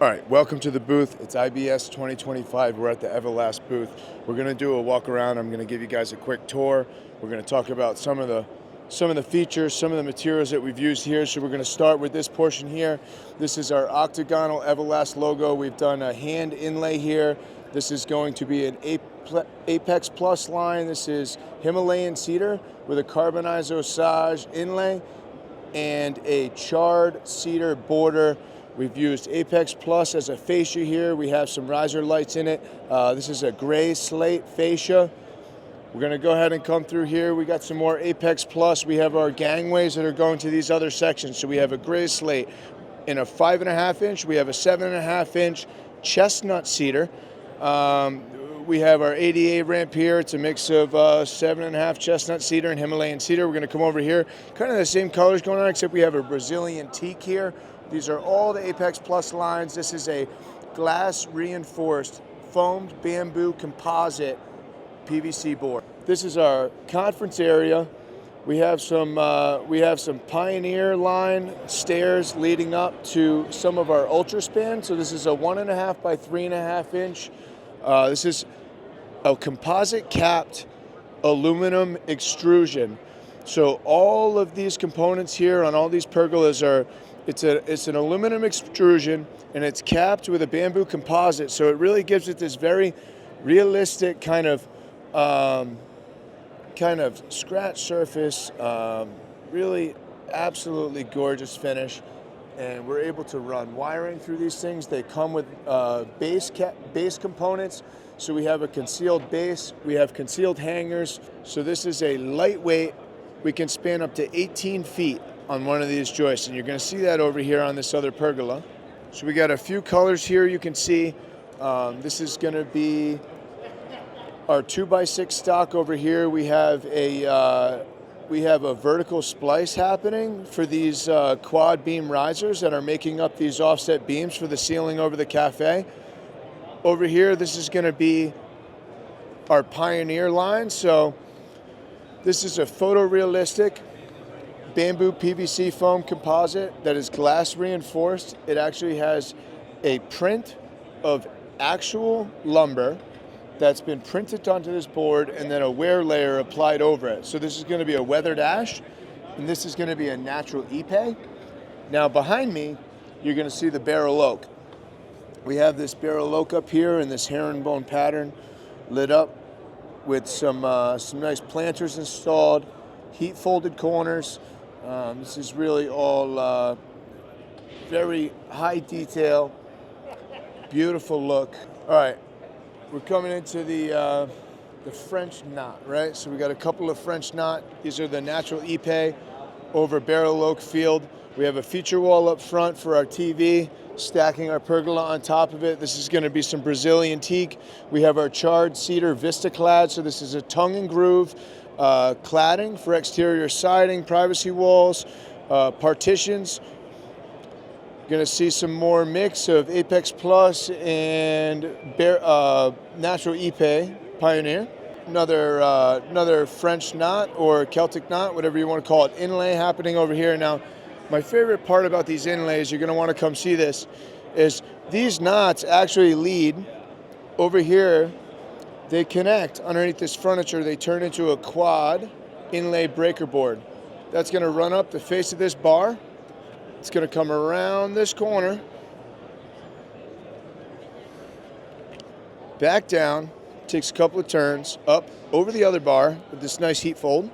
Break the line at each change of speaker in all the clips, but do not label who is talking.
All right, welcome to the booth. It's IBS 2025. We're at the Eva-Last booth. We're going to do a walk around. I'm going to give you guys a quick tour. We're going to talk about some of the features, some of the materials that we've used here. So we're going to start with this portion here. This is our octagonal Eva-Last logo. We've done a hand inlay here. This is going to be an Apex Plus line. This is Himalayan cedar with a carbonized osage inlay and a charred cedar border. We've used Apex Plus as a fascia here. We have some riser lights in it. This is a gray slate fascia. We're gonna go ahead and come through here. We got some more Apex Plus. We have our gangways that are going to these other sections. So we have a gray slate in a 5.5 inch. We have a 7.5 inch chestnut cedar. We have our ADA ramp here. It's a mix of 7.5 chestnut cedar and Himalayan cedar. We're gonna come over here. Kind of the same colors going on, except we have a Brazilian teak here. These are all the Apex Plus lines. This is a glass reinforced foamed bamboo composite PVC board. This is our conference area. We have some Pioneer line stairs leading up to some of our Ultraspan. So this is a 1.5 by 3.5 inch. This is a composite capped aluminum extrusion. So all of these components here on all these pergolas are, it's an aluminum extrusion and it's capped with a bamboo composite. So it really gives it this very realistic kind of scratch surface, really absolutely gorgeous finish. And we're able to run wiring through these things. They come with base components. So we have a concealed base, we have concealed hangers. So this is a lightweight, we can span up to 18 feet on one of these joists. And you're gonna see that over here on this other pergola. So we got a few colors here you can see. This is gonna be our 2x6 stock over here. We have a vertical splice happening for these quad beam risers that are making up these offset beams for the ceiling over the cafe. Over here, this is gonna be our Pioneer line. So this is a photorealistic bamboo PVC foam composite that is glass reinforced. It actually has a print of actual lumber that's been printed onto this board and then a wear layer applied over it. So this is going to be a weathered ash, and this is going to be a natural ipe. Now behind me, you're going to see the barrel oak. We have this barrel oak up here in this herringbone pattern, lit up with some nice planters installed, heat folded corners. This is really all very high detail, beautiful look. All right. We're coming into the French knot, right? So we got a couple of French knot. These are the natural ipe over barrel oak field. We have a feature wall up front for our TV, stacking our pergola on top of it. This is going to be some Brazilian teak. We have our charred cedar VistaClad. So this is a tongue and groove cladding for exterior siding, privacy walls, partitions. Going to see some more mix of Apex Plus and natural ipe Pioneer. Another French knot or Celtic knot, whatever you want to call it, inlay happening over here. Now, my favorite part about these inlays, you're going to want to come see this, is these knots actually lead over here. They connect underneath this furniture. They turn into a quad inlay breaker board. That's going to run up the face of this bar. It's going to come around this corner, back down, takes a couple of turns, up over the other bar with this nice heat fold.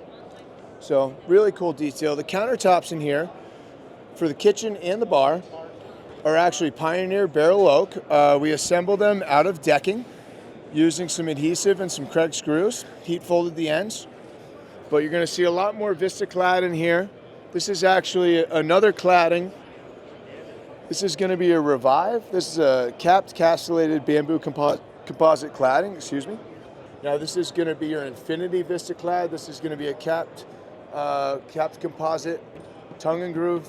So really cool detail. The countertops in here for the kitchen and the bar are actually Pioneer barrel oak. We assemble them out of decking using some adhesive and some Craig screws, heat folded the ends. But you're going to see a lot more VistaClad in here. This is actually another cladding. This is going to be a Revive. This is a capped castellated bamboo composite cladding, excuse me. Now this is going to be your Infinity VistaClad. This is going to be a capped composite, tongue and groove,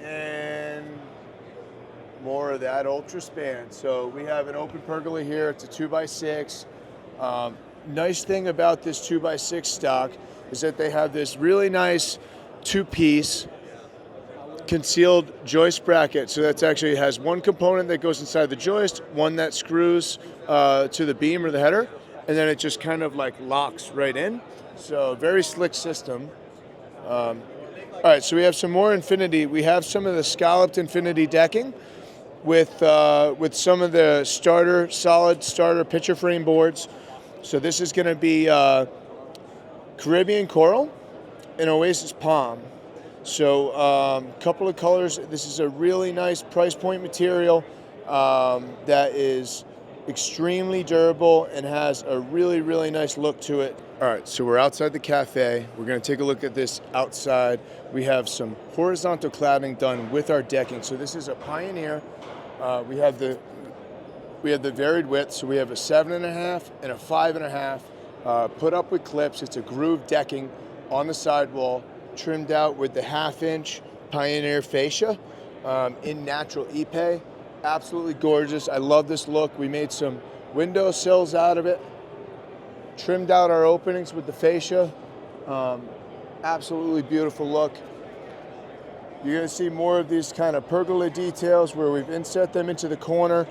and more of that Ultraspan. So we have an open pergola here. It's a 2x6. Nice thing about this 2x6 stock is that they have this really nice two-piece concealed joist bracket. So that's actually has one component that goes inside the joist, one that screws to the beam or the header, and then it just kind of like locks right in. So very slick system. All right, so we have some more Infinity. We have some of the scalloped Infinity decking with some of the solid starter picture frame boards. So this is going to be Caribbean coral and Oasis palm. So couple of colors. This is a really nice price point material that is extremely durable and has a really, really nice look to it. All right, so we're outside the cafe. We're going to take a look at this outside. We have some horizontal cladding done with our decking. So this is a Pioneer. We have the varied width. So we have a 7.5 and a 5.5 put up with clips. It's a grooved decking on the sidewall, trimmed out with the 1/2-inch Pioneer fascia in natural Ipe. Absolutely gorgeous. I love this look. We made some window sills out of it, trimmed out our openings with the fascia. Absolutely beautiful look. You're going to see more of these kind of pergola details where we've inset them into the corner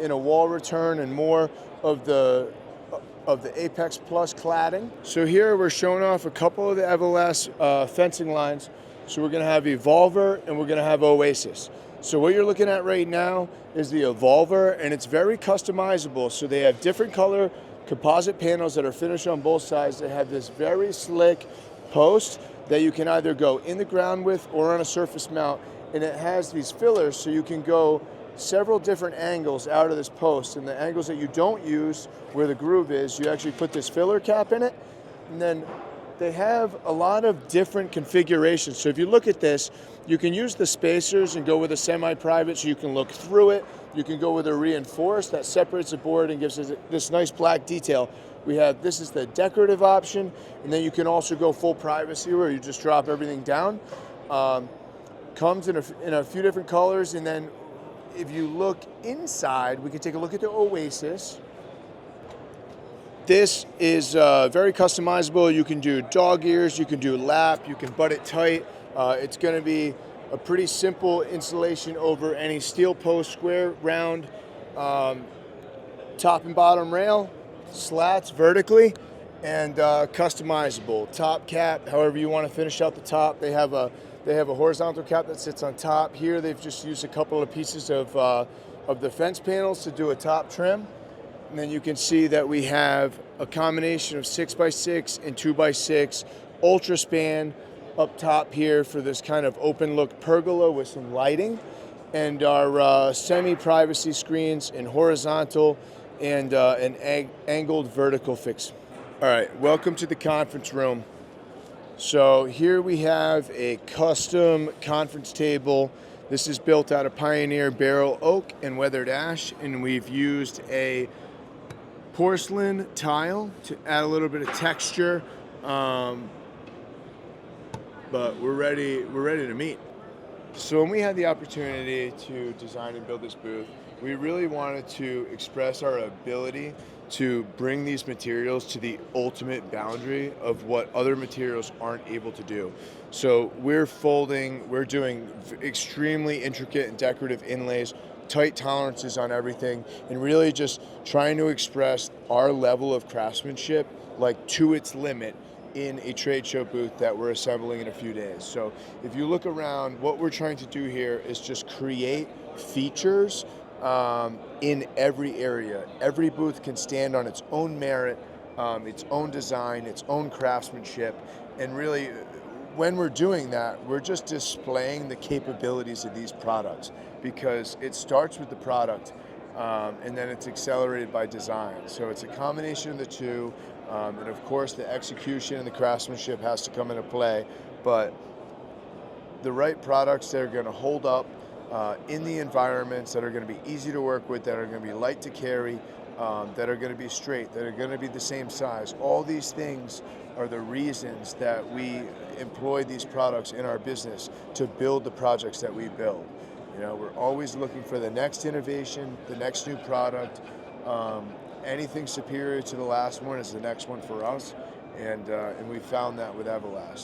in a wall return, and more of the Apex Plus cladding. So here we're showing off a couple of the Eva-Last fencing lines. So we're going to have Evolver and we're going to have Oasis. So what you're looking at right now is the Evolver, and it's very customizable. So they have different color composite panels that are finished on both sides. They have this very slick post that you can either go in the ground with or on a surface mount, and it has these fillers so you can go several different angles out of this post, and the angles that you don't use where the groove is, you actually put this filler cap in it, and then they have a lot of different configurations. So if you look at this, you can use the spacers and go with a semi-private so you can look through it. You can go with a reinforced that separates the board and gives it this nice black detail. This is the decorative option, and then you can also go full privacy where you just drop everything down. Comes in a few different colors, and then if you look inside, we can take a look at the Oasis. This is very customizable. You can do dog ears, you can do lap, you can butt it tight. It's going to be a pretty simple installation over any steel post, square, round, top and bottom rail, slats vertically, and customizable. Top cap, however you want to finish out the top. They have a horizontal cap that sits on top. Here they've just used a couple of pieces of the fence panels to do a top trim. And then you can see that we have a combination of 6x6 and 2x6 Ultraspan up top here for this kind of open look pergola with some lighting, and our semi-privacy screens in horizontal and an angled vertical fix. All right, welcome to the conference room. So here we have a custom conference table. This is built out of Pioneer barrel oak and weathered ash, and we've used a porcelain tile to add a little bit of texture, but we're ready to meet. So when we had the opportunity to design and build this booth, we really wanted to express our ability to bring these materials to the ultimate boundary of what other materials aren't able to do. So we're doing extremely intricate and decorative inlays, tight tolerances on everything, and really just trying to express our level of craftsmanship like to its limit in a trade show booth that we're assembling in a few days. So if you look around, what we're trying to do here is just create features in every area. Every booth can stand on its own merit, its own design, its own craftsmanship, and really when we're doing that, we're just displaying the capabilities of these products, because it starts with the product and then it's accelerated by design. So it's a combination of the two, and of course the execution and the craftsmanship has to come into play, but the right products that are going to hold up in the environments, that are going to be easy to work with, that are going to be light to carry, that are going to be straight, that are going to be the same size. All these things are the reasons that we employ these products in our business to build the projects that we build. You know, we're always looking for the next innovation, the next new product. Anything superior to the last one is the next one for us, and we found that with Eva-Last.